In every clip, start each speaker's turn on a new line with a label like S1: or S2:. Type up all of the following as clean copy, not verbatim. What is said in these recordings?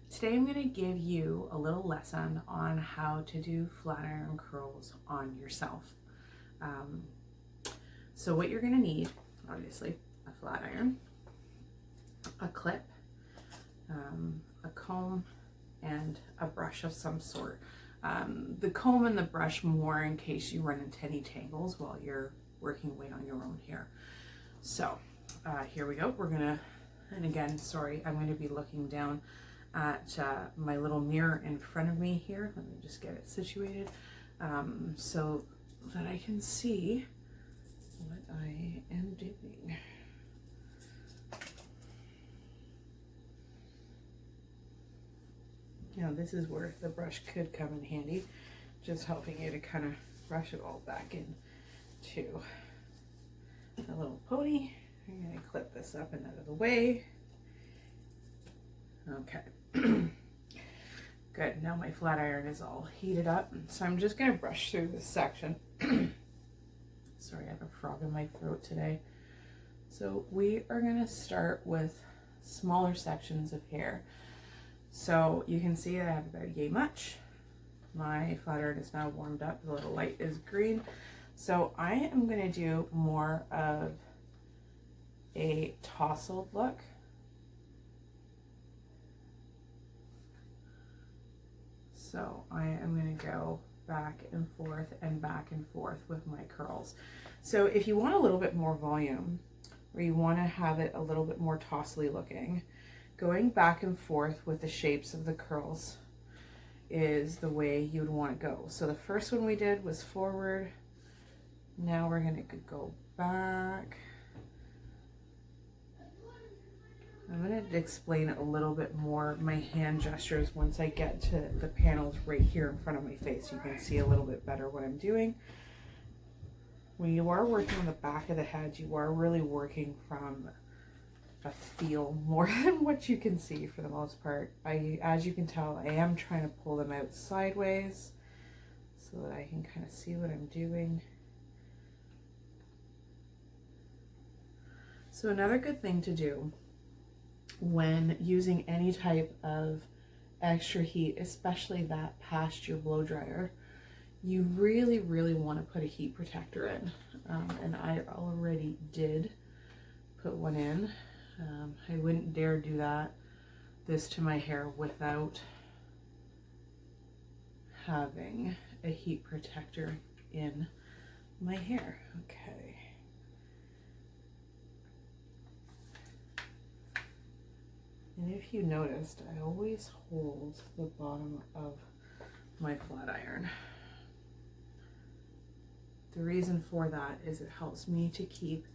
S1: Today I'm going to give you a little lesson on how to do flat iron curls on yourself. Um, so what you're going to need, obviously, a flat iron, a clip, a comb, and a brush of some sort. The comb and the brush more in case you run into any tangles while you're working away on your own hair. So here we go. We're gonna, and again, sorry, I'm going to be looking down at my little mirror in front of me here. Let me just get it situated so that I can see what I am doing. Now this is where the brush could come in handy, just helping you to kind of brush it all back in to a little pony. I'm going to clip this up and out of the way. Okay. Good. Now my flat iron is all heated up, so I'm just going to brush through this section. Sorry, I have a frog in my throat today. So we are going to start with smaller sections of hair. So you can see I have about yay much. My flat iron is now warmed up. The little light is green. So I am going to do more of a tousled look. So I am going to go back and forth with my curls. So if you want a little bit more volume, or you want to have it a little bit more tossly looking, going back and forth with the shapes of the curls is the way you would want to go. So the first one we did was forward. Now we're going to go back. I'm going to explain a little bit more my hand gestures once I get to the panels right here in front of my face. You can see a little bit better what I'm doing. When you are working on the back of the head, you are really working from a feel more than what you can see for the most part. As you can tell, I am trying to pull them out sideways so that I can kind of see what I'm doing. So another good thing to do when using any type of extra heat, especially that past your blow dryer, you really want to put a heat protector in. And I already did put one in. I wouldn't dare do this to my hair without having a heat protector in my hair. Okay. And if you noticed, I always hold the bottom of my flat iron. The reason for that is it helps me to keep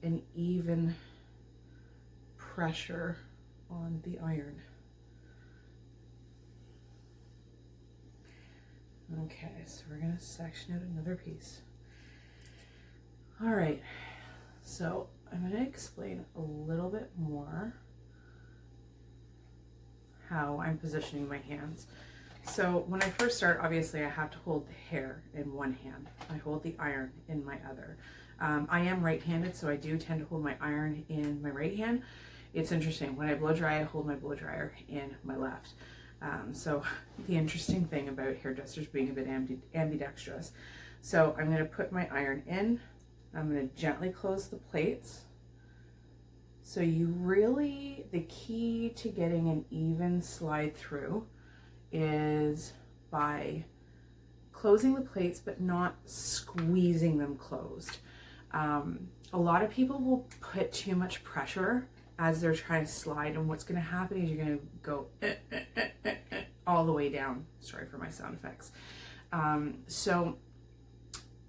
S1: an even pressure on the iron. Okay, so we're going to section out another piece. All right, so I'm going to explain a little bit more how I'm positioning my hands. So when I first start, obviously I have to hold the hair in one hand. I hold the iron in my other. I am right-handed, so I do tend to hold my iron in my right hand. It's interesting, when I blow dry, I hold my blow dryer in my left. So the interesting thing about hairdressers being a bit ambidextrous. So I'm going to put my iron in. I'm going to gently close the plates. So you really, the key to getting an even slide through is by closing the plates but not squeezing them closed. A lot of people will put too much pressure as they're trying to slide, and what's going to happen is you're going to go all the way down. Sorry for my sound effects. So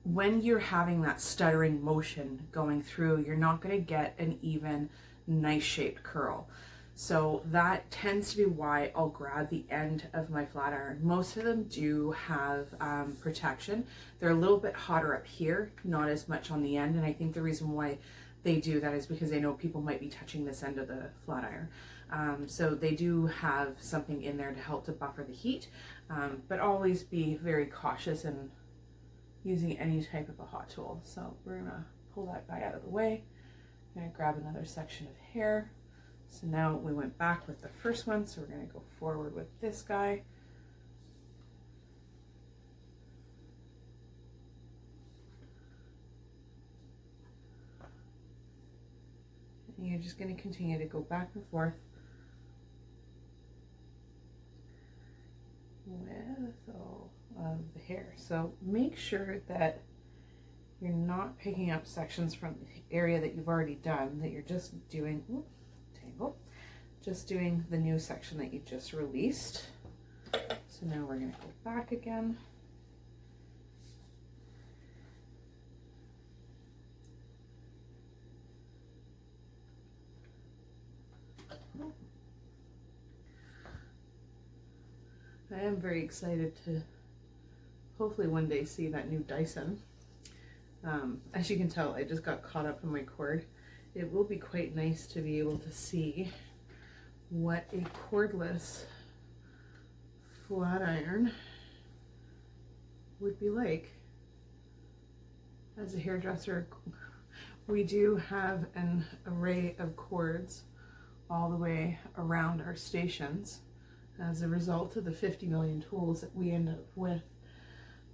S1: when you're having that stuttering motion going through, you're not going to get an even nice shaped curl. So that tends to be why I'll grab the end of my flat iron. Most of them do have protection. They're a little bit hotter up here, not as much on the end, and I think the reason why they do that is because they know people might be touching this end of the flat iron. So they do have something in there to help to buffer the heat, but always be very cautious in using any type of a hot tool. So we're gonna pull that guy out of the way. I'm gonna grab another section of hair. So now we went back with the first one, so we're going to go forward with this guy. And you're just going to continue to go back and forth with all of the hair. So make sure that you're not picking up sections from the area that you've already done, that you're just doing, tangle, just doing the new section that you just released. So now we're going to go back again. I am very excited to hopefully one day see that new Dyson. As you can tell, I just got caught up in my cord. It will be quite nice to be able to see what a cordless flat iron would be like. As a hairdresser, we do have an array of cords all the way around our stations as a result of the 50 million tools that we end up with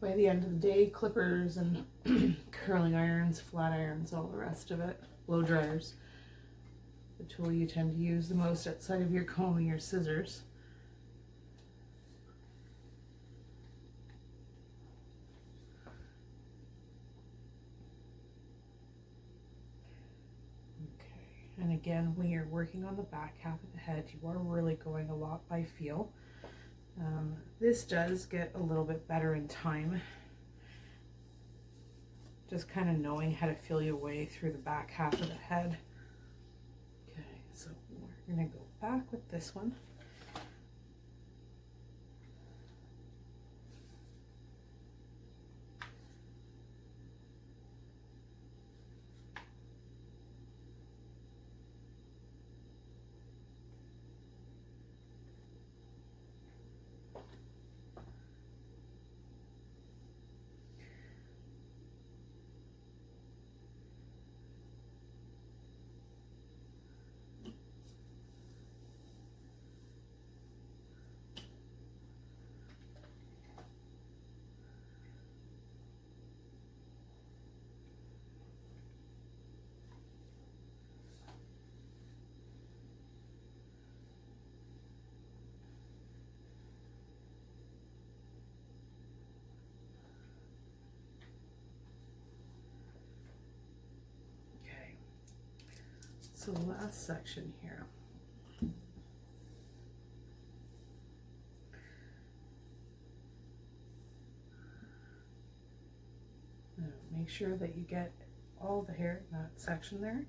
S1: by the end of the day. Clippers and curling irons, flat irons, all the rest of it, blow dryers. The tool you tend to use the most outside of your comb and your scissors. And again, when you're working on the back half of the head, you are really going a lot by feel. This does get a little bit better in time. Just kind of knowing how to feel your way through the back half of the head. Okay, so we're going to go back with this one. So last section here. Now make sure that you get all the hair in that section there.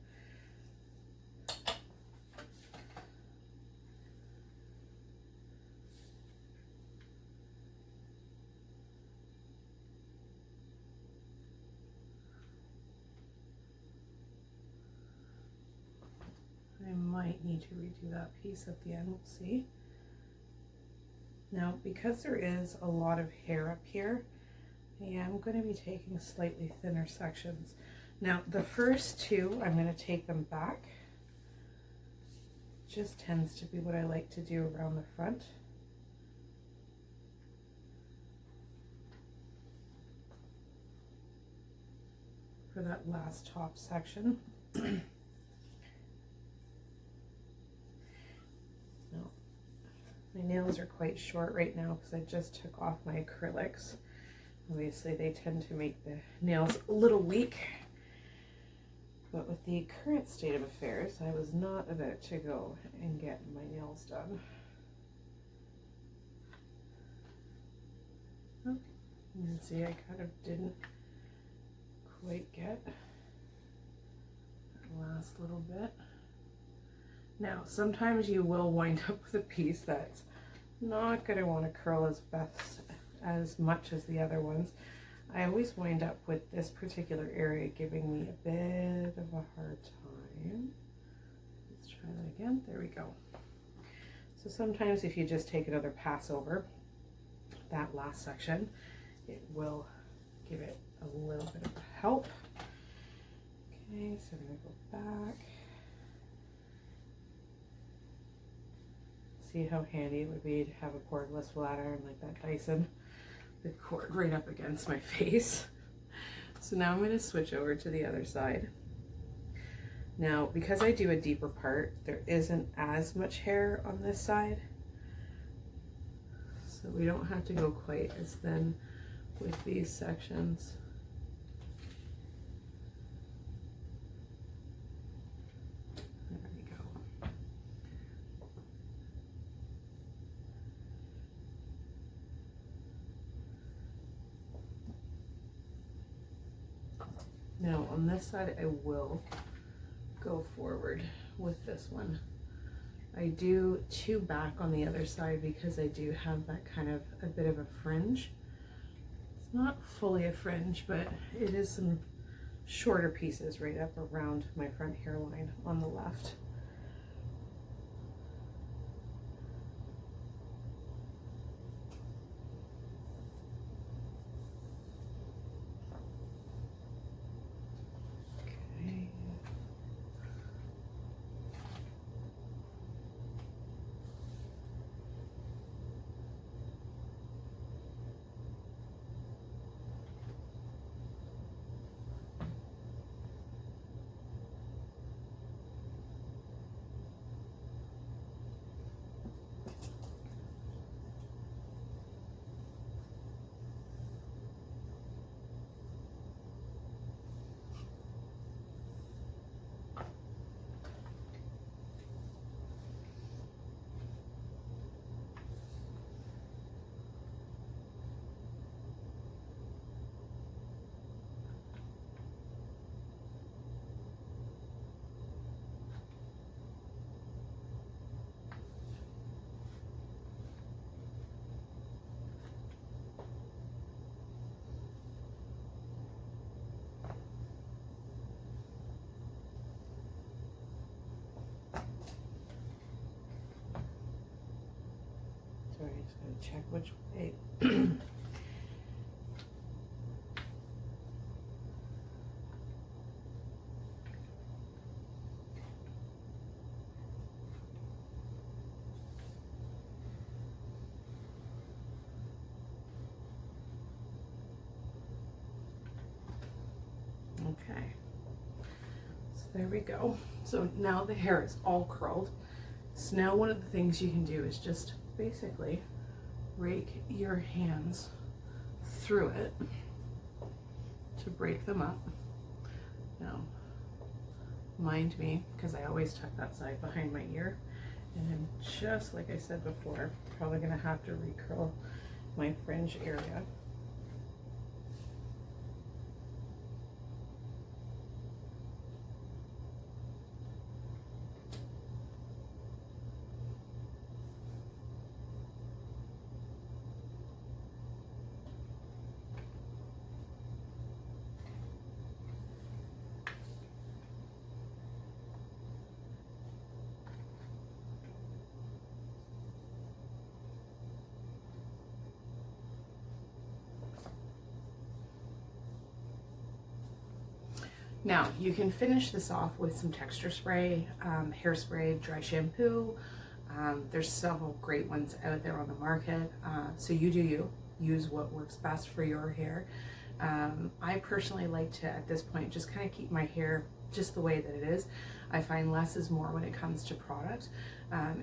S1: I might need to redo that piece at the end, we'll see. Now, because there is a lot of hair up here, I am going to be taking slightly thinner sections. Now, the first two, I'm going to take them back. Just tends to be what I like to do around the front. For that last top section. My nails are quite short right now because I just took off my acrylics. Obviously they tend to make the nails a little weak, but with the current state of affairs, I was not about to go and get my nails done. Oh, you can see I kind of didn't quite get that last little bit. Now, sometimes you will wind up with a piece that's not going to want to curl as much as the other ones. I always wind up with this particular area giving me a bit of a hard time. Let's try that again. There we go. So sometimes if you just take another pass over that last section, it will give it a little bit of help. Okay, so I'm going to go back. See how handy it would be to have a cordless flat iron like that Dyson, the cord right up against my face. So now I'm going to switch over to the other side. Now, because I do a deeper part, there isn't as much hair on this side, so we don't have to go quite as thin with these sections. There we go. Now on this side, I will go forward with this one. I do two back on the other side because I do have that kind of a bit of a fringe. It's not fully a fringe, but it is some shorter pieces right up around my front hairline on the left. Sorry, I just gotta check which way. Okay, so there we go. So now the hair is all curled. So now one of the things you can do is just basically rake your hands through it to break them up. Now, mind me, because I always tuck that side behind my ear, and then just like I said before, probably gonna have to recurl my fringe area. Now, you can finish this off with some texture spray, hairspray, dry shampoo. There's several great ones out there on the market. So you do you. Use what works best for your hair. I personally like to, at this point, just kind of keep my hair just the way that it is. I find less is more when it comes to product.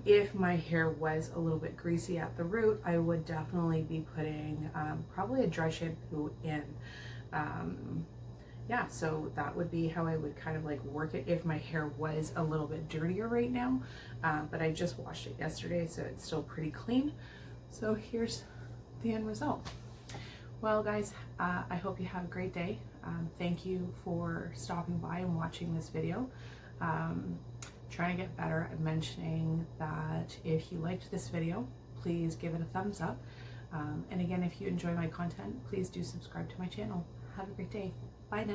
S1: If my hair was a little bit greasy at the root, I would definitely be putting probably a dry shampoo in. Yeah, so that would be how I would kind of like work it if my hair was a little bit dirtier right now. But I just washed it yesterday, so it's still pretty clean. So here's the end result. Well, guys, I hope you have a great day. Thank you for stopping by and watching this video. Trying to get better at mentioning that if you liked this video, please give it a thumbs up. And again, if you enjoy my content, please do subscribe to my channel. Have a great day. Bye now.